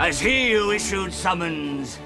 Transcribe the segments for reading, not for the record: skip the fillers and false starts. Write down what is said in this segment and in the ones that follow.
As he who issued summons,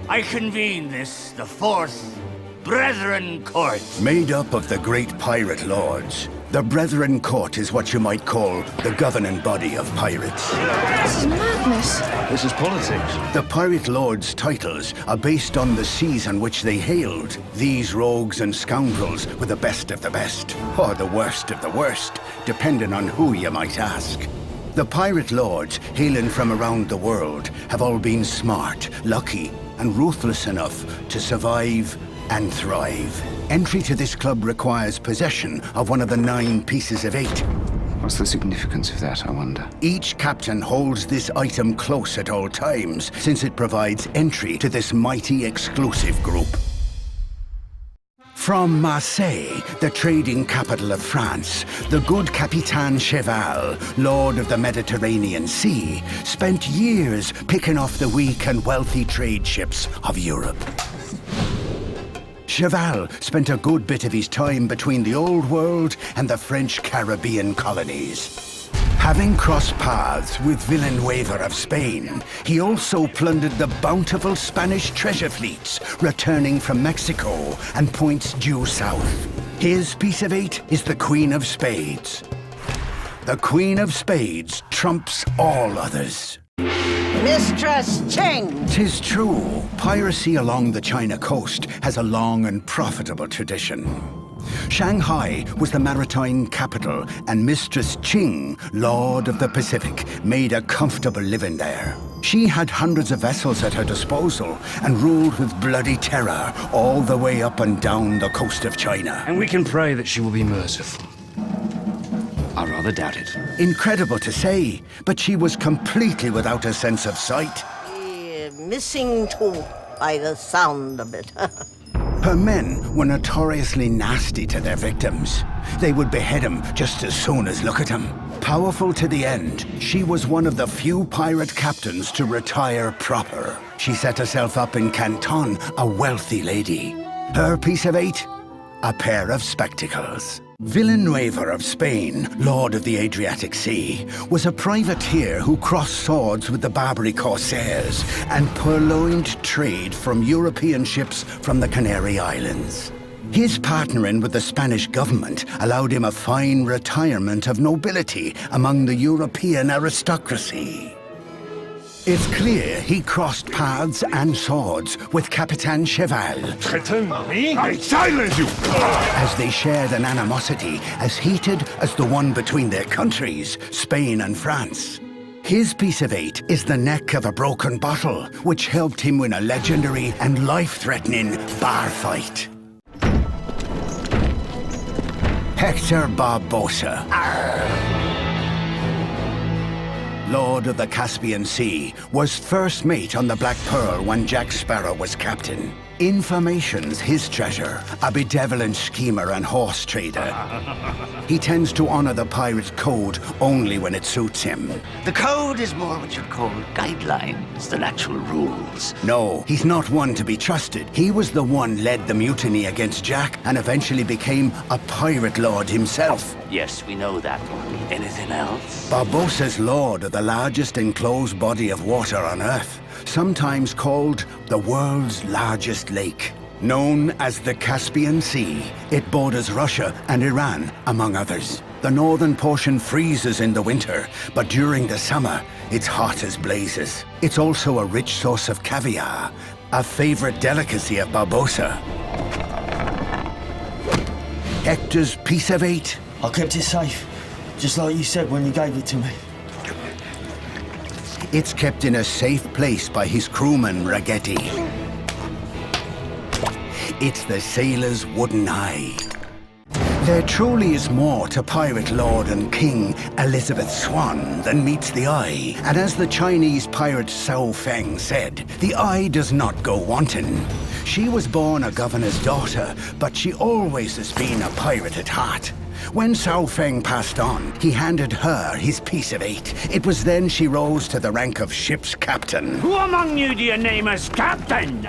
I convene this, the fourth Brethren Court. Made up of the great pirate lords, the Brethren Court is what you might call the governing body of pirates. This is madness. This is politics. The pirate lords' titles are based on the seas on which they hailed. These rogues and scoundrels were the best of the best, or the worst of the worst, depending on who you might ask. The pirate lords, hailing from around the world, have all been smart, lucky, and ruthless enough to survive and thrive. Entry to this club requires possession of one of the 9 pieces of 8. What's the significance of that, I wonder? Each captain holds this item close at all times, since it provides entry to this mighty exclusive group. From Marseille, the trading capital of France, the good Capitaine Cheval, Lord of the Mediterranean Sea, spent years picking off the weak and wealthy trade ships of Europe. Cheval spent a good bit of his time between the Old World and the French Caribbean colonies. Having crossed paths with Villanueva of Spain, he also plundered the bountiful Spanish treasure fleets returning from Mexico and points due south. His piece of 8 is the Queen of Spades. The Queen of Spades trumps all others. Mistress Cheng! 'Tis true, piracy along the China coast has a long and profitable tradition. Shanghai was the maritime capital, and Mistress Ching, Lord of the Pacific, made a comfortable living there. She had hundreds of vessels at her disposal and ruled with bloody terror all the way up and down the coast of China. And we can pray that she will be merciful. I rather doubt it. Incredible to say, but she was completely without a sense of sight. Missing too, by the sound of it. Her men were notoriously nasty to their victims. They would behead them just as soon as look at them. Powerful to the end, she was one of the few pirate captains to retire proper. She set herself up in Canton, a wealthy lady. Her piece of 8? A pair of spectacles. Villanueva of Spain, Lord of the Adriatic Sea, was a privateer who crossed swords with the Barbary corsairs and purloined trade from European ships from the Canary Islands. His partnering with the Spanish government allowed him a fine retirement of nobility among the European aristocracy. It's clear he crossed paths and swords with Capitaine Cheval. Threaten me? I silence you! As they shared an animosity as heated as the one between their countries, Spain and France. His piece of 8 is the neck of a broken bottle, which helped him win a legendary and life-threatening bar fight. Hector Barbosa. Lord of the Caspian Sea, was first mate on the Black Pearl when Jack Sparrow was captain. Information's his treasure, a benevolent schemer and horse trader. He tends to honor the pirate's code only when it suits him. The code is more what you'd call guidelines than actual rules. No, he's not one to be trusted. He was the one led the mutiny against Jack and eventually became a pirate lord himself. Yes, we know that. Anything else? Barbosa's lord of the largest enclosed body of water on Earth, sometimes called the world's largest lake. Known as the Caspian Sea, it borders Russia and Iran, among others. The northern portion freezes in the winter, but during the summer, it's hot as blazes. It's also a rich source of caviar, a favorite delicacy of Barbosa. Hector's piece of 8. I kept it safe, just like you said when you gave it to me. It's kept in a safe place by his crewman, Ragetti. It's the sailor's wooden eye. There truly is more to Pirate Lord and King Elizabeth Swan than meets the eye. And as the Chinese pirate Cao Feng said, the eye does not go wanton. She was born a governor's daughter, but she always has been a pirate at heart. When Cao Feng passed on, he handed her his piece of 8. It was then she rose to the rank of ship's captain. Who among you do you name as captain?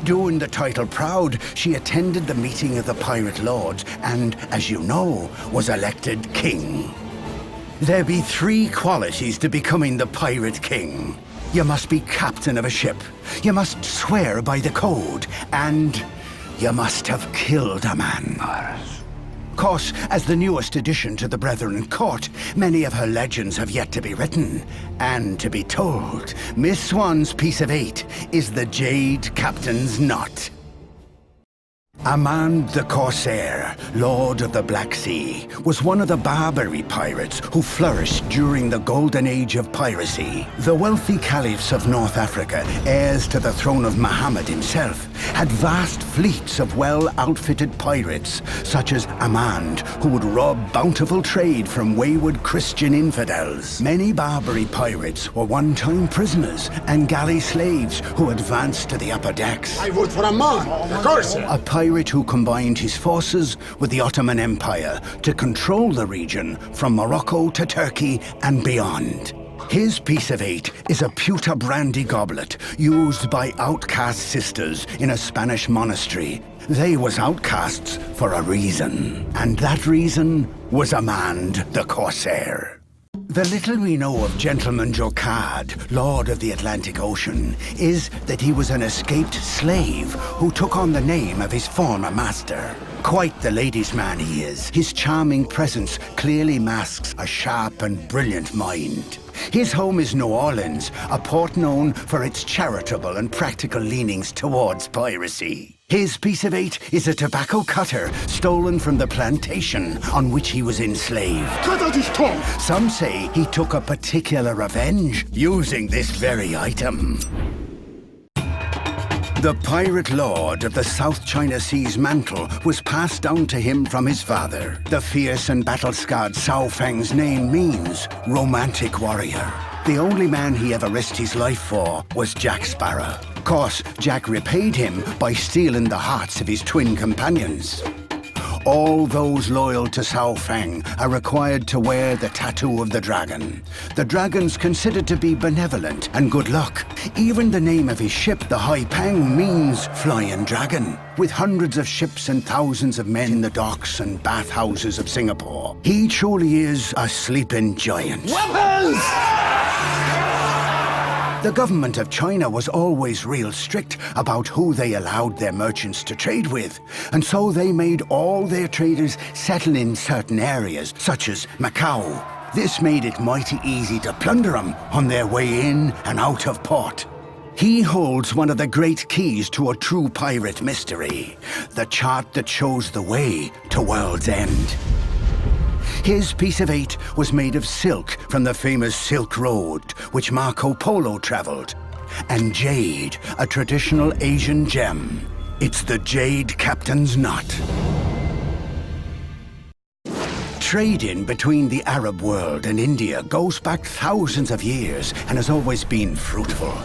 Doing the title proud, she attended the meeting of the pirate lords and, as you know, was elected king. There be 3 qualities to becoming the Pirate King. You must be captain of a ship, you must swear by the code, and you must have killed a man. Course, as the newest addition to the Brethren Court, many of her legends have yet to be written and to be told. Miss Swan's piece of 8 is the Jade Captain's Knot. Amand the Corsair, Lord of the Black Sea, was one of the Barbary pirates who flourished during the golden age of piracy. The wealthy caliphs of North Africa, heirs to the throne of Muhammad himself, had vast fleets of well-outfitted pirates, such as Amand, who would rob bountiful trade from wayward Christian infidels. Many Barbary pirates were one-time prisoners and galley slaves who advanced to the upper decks. I vote for Amand, of course. A pirate who combined his forces with the Ottoman Empire to control the region from Morocco to Turkey and beyond. His piece of 8 is a pewter brandy goblet used by outcast sisters in a Spanish monastery. They was outcasts for a reason, and that reason was Amand the Corsair. The little we know of Gentleman Jocard, Lord of the Atlantic Ocean, is that he was an escaped slave who took on the name of his former master. Quite the ladies' man he is. His charming presence clearly masks a sharp and brilliant mind. His home is New Orleans, a port known for its charitable and practical leanings towards piracy. His piece of 8 is a tobacco cutter stolen from the plantation on which he was enslaved. Cut out his tongue! Some say he took a particular revenge using this very item. The pirate lord of the South China Sea's mantle was passed down to him from his father. The fierce and battle-scarred Cao Feng's name means romantic warrior. The only man he ever risked his life for was Jack Sparrow. Of course, Jack repaid him by stealing the hearts of his twin companions. All those loyal to Cao Feng are required to wear the tattoo of the dragon. The dragon's considered to be benevolent and good luck. Even the name of his ship, the Hai Peng, means flying dragon. With hundreds of ships and thousands of men in the docks and bathhouses of Singapore, he truly is a sleeping giant. Weapons! The government of China was always real strict about who they allowed their merchants to trade with, and so they made all their traders settle in certain areas, such as Macau. This made it mighty easy to plunder them on their way in and out of port. He holds one of the great keys to a true pirate mystery, the chart that shows the way to World's End. His piece of 8 was made of silk from the famous Silk Road, which Marco Polo traveled, and jade, a traditional Asian gem. It's the Jade Captain's Knot. Trading between the Arab world and India goes back thousands of years and has always been fruitful.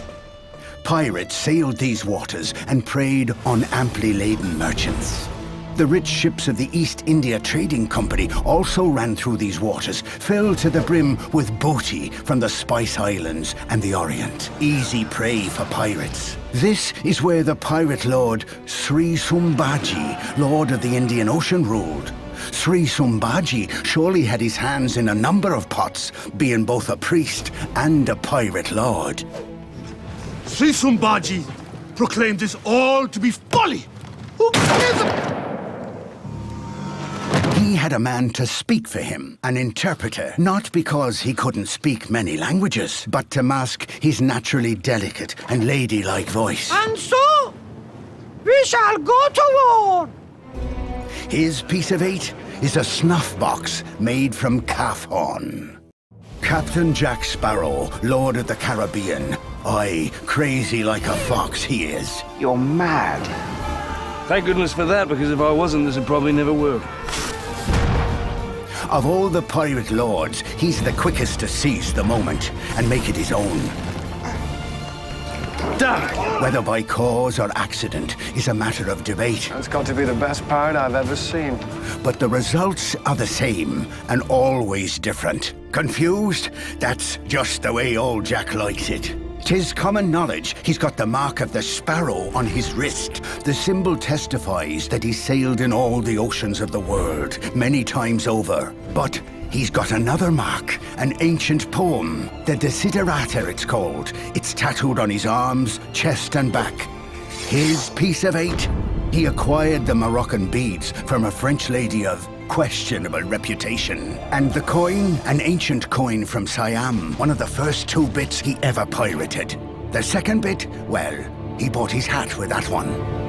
Pirates sailed these waters and preyed on amply laden merchants. The rich ships of the East India Trading Company also ran through these waters, filled to the brim with booty from the Spice Islands and the Orient. Easy prey for pirates. This is where the pirate lord Sri Sumbaji, Lord of the Indian Ocean, ruled. Sri Sumbaji surely had his hands in a number of pots, being both a priest and a pirate lord. Sri Sumbaji proclaimed this all to be folly! Who cares about... He had a man to speak for him, an interpreter, not because he couldn't speak many languages, but to mask his naturally delicate and ladylike voice. And so, we shall go to war. His piece of 8 is a snuff box made from calf horn. Captain Jack Sparrow, Lord of the Caribbean. Aye, crazy like a fox he is. You're mad. Thank goodness for that, because if I wasn't, this would probably never work. Of all the pirate lords, he's the quickest to seize the moment and make it his own. Die! Whether by cause or accident is a matter of debate. That's got to be the best pirate I've ever seen. But the results are the same and always different. Confused? That's just the way old Jack likes it. 'Tis common knowledge he's got the mark of the sparrow on his wrist. The symbol testifies that he sailed in all the oceans of the world, many times over. But he's got another mark, an ancient poem. The Desiderata, it's called. It's tattooed on his arms, chest and back. His piece of eight. He acquired the Moroccan beads from a French lady of questionable reputation. And the coin, an ancient coin from Siam, one of the first 2 bits he ever pirated. The second bit, well, he bought his hat with that one.